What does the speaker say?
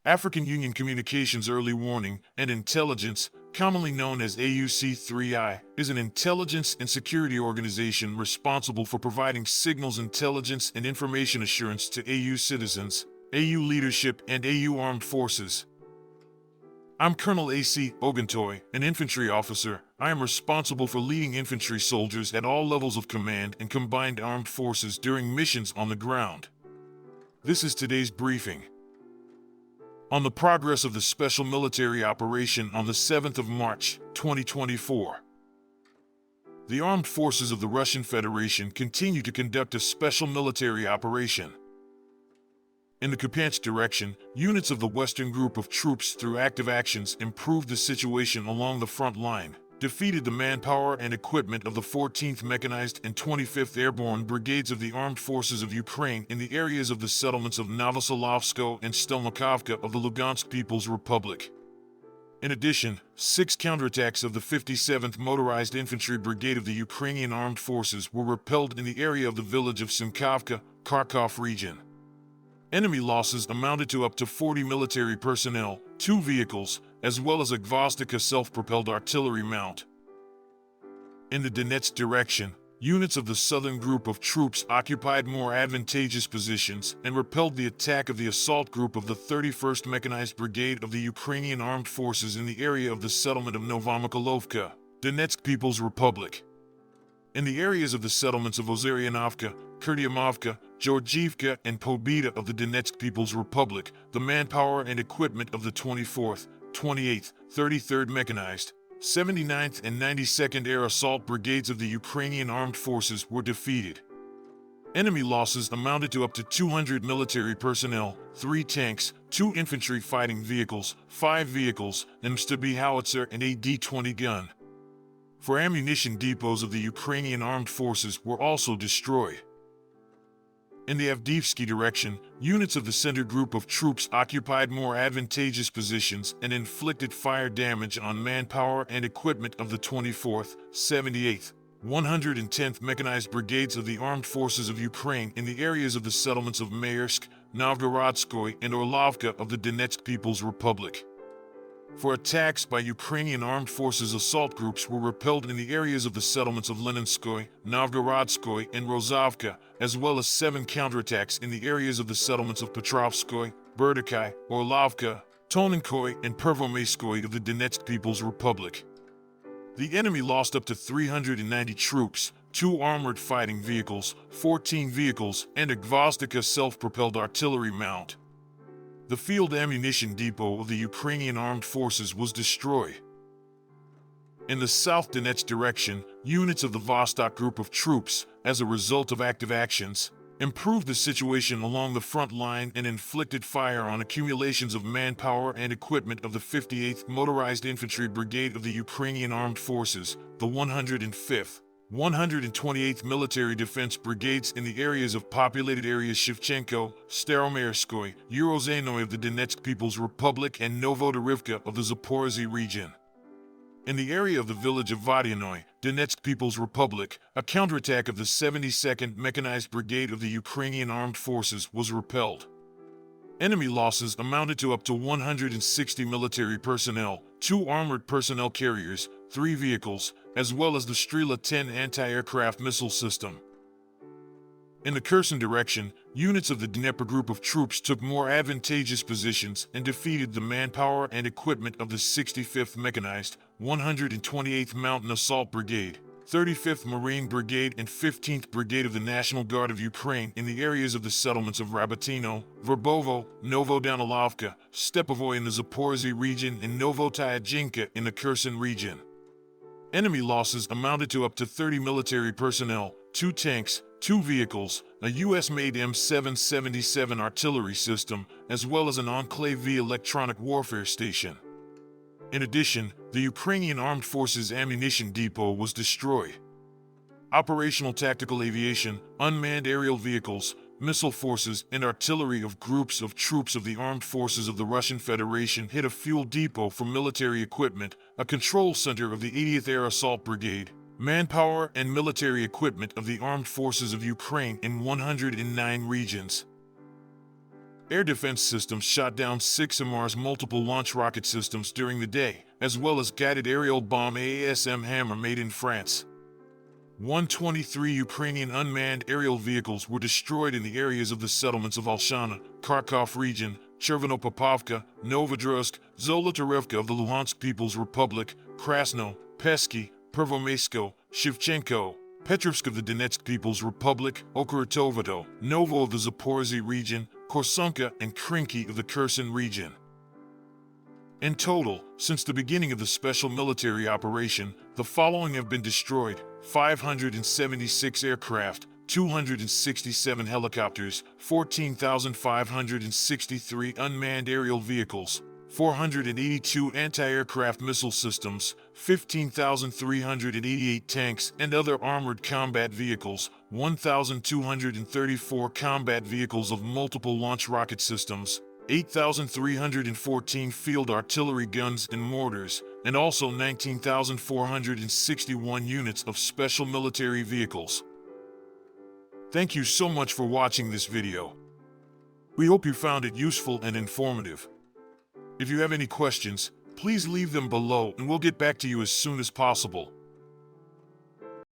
African Union Communications Early Warning and Intelligence, commonly known as AUC3I, is an intelligence and security organization responsible for providing signals intelligence and information assurance to AU citizens, AU leadership, and AU armed forces. I'm Colonel A.C. Oguntoye, an infantry officer. I am responsible for leading infantry soldiers at all levels of command and combined armed forces during missions on the ground. This is today's briefing. On the progress of the special military operation on the 7th of March, 2024. The armed forces of the Russian Federation continue to conduct a special military operation. In the Kupyansk direction, units of the Western Group of Troops through active actions improved the situation along the front line, defeated the manpower and equipment of the 14th Mechanized and 25th Airborne Brigades of the Armed Forces of Ukraine in the areas of the settlements of Novoselovsko and Stelmakovka of the Lugansk People's Republic. In addition, 6 counterattacks of the 57th Motorized Infantry Brigade of the Ukrainian Armed Forces were repelled in the area of the village of Simkovka, Kharkov region. Enemy losses amounted to up to 40 military personnel, 2 vehicles, as well as a Avdeevka self-propelled artillery mount. In the Donetsk direction, units of the Southern Group of Troops occupied more advantageous positions and repelled the attack of the assault group of the 31st Mechanized Brigade of the Ukrainian Armed Forces in the area of the settlement of Novomykolovka, Donetsk People's Republic. In the areas of the settlements of Ozaryanovka, Kurdiamovka, Georgievka, and Pobeda of the Donetsk People's Republic, the manpower and equipment of the 24th, 28th, 33rd Mechanized, 79th and 92nd Air Assault Brigades of the Ukrainian Armed Forces were defeated. Enemy losses amounted to up to 200 military personnel, 3 tanks, 2 infantry fighting vehicles, 5 vehicles, and Mstb howitzer and a D-20 gun. 4 ammunition depots of the Ukrainian Armed Forces were also destroyed. In the Avdeevka direction, units of the Center Group of Troops occupied more advantageous positions and inflicted fire damage on manpower and equipment of the 24th, 78th, 110th Mechanized Brigades of the Armed Forces of Ukraine in the areas of the settlements of Maersk, Novgorodskoye, and Orlovka of the Donetsk People's Republic. 4 attacks by Ukrainian Armed Forces assault groups were repelled in the areas of the settlements of Leninskoye, Novgorodskoye, and Rozovka, as well as 7 counterattacks in the areas of the settlements of Petrovskoye, Berdikai, Orlovka, Tonenkoye, and Pervomaiskoye of the Donetsk People's Republic. The enemy lost up to 390 troops, 2 armored fighting vehicles, 14 vehicles, and a Avdeevka self-propelled artillery mount. The field ammunition depot of the Ukrainian Armed Forces was destroyed. In the South Donetsk direction, units of the Vostok Group of Troops, as a result of active actions, improved the situation along the front line and inflicted fire on accumulations of manpower and equipment of the 58th Motorized Infantry Brigade of the Ukrainian Armed Forces, the 105th, 128th Military Defense Brigades in the areas of populated areas Shevchenko, Staromerskoye, Urozhenoye of the Donetsk People's Republic, and Novodorivka of the Zaporozhye region. In the area of the village of Vodyanoye, Donetsk People's Republic, a counterattack of the 72nd Mechanized Brigade of the Ukrainian Armed Forces was repelled. Enemy losses amounted to up to 160 military personnel, 2 armored personnel carriers, 3 vehicles, as well as the Strela-10 anti-aircraft missile system. In the Kherson direction, units of the Dnieper Group of Troops took more advantageous positions and defeated the manpower and equipment of the 65th Mechanized, 128th Mountain Assault Brigade, 35th Marine Brigade, and 15th Brigade of the National Guard of Ukraine in the areas of the settlements of Rabatino, Verbovo, Novodanilovka, Stepovoy in the Zaporozhye region, and Novotyajinka in the Kherson region. Enemy losses amounted to up to 30 military personnel, 2 tanks, 2 vehicles, a U.S.-made M777 artillery system, as well as an Enclave V electronic warfare station. In addition, the Ukrainian Armed Forces ammunition depot was destroyed. Operational tactical aviation, unmanned aerial vehicles, missile forces, and artillery of groups of troops of the armed forces of the Russian Federation hit a fuel depot for military equipment, a control center of the 80th Air Assault Brigade, manpower and military equipment of the armed forces of Ukraine in 109 regions. Air defense systems shot down 6 MR's multiple launch rocket systems during the day, as well as guided aerial bomb AASM Hammer made in France. 123 Ukrainian unmanned aerial vehicles were destroyed in the areas of the settlements of Alshana, Kharkov region, Chervonopopovka, Novodrozhsk, Zolotarevka of the Luhansk People's Republic, Krasno, Pesky, Pervomaisko, Shevchenko, Petrovsk of the Donetsk People's Republic, Okuratovoto, Novo of the Zaporizhzhia region, Korsunka and Krinky of the Kherson region. In total, since the beginning of the special military operation, the following have been destroyed: 576 aircraft, 267 helicopters, 14,563 unmanned aerial vehicles, 482 anti-aircraft missile systems, 15,388 tanks and other armored combat vehicles, 1,234 combat vehicles of multiple launch rocket systems, 8,314 field artillery guns and mortars, and also 19,461 units of special military vehicles. Thank you so much for watching this video. We hope you found it useful and informative. If you have any questions, please leave them below and we'll get back to you as soon as possible.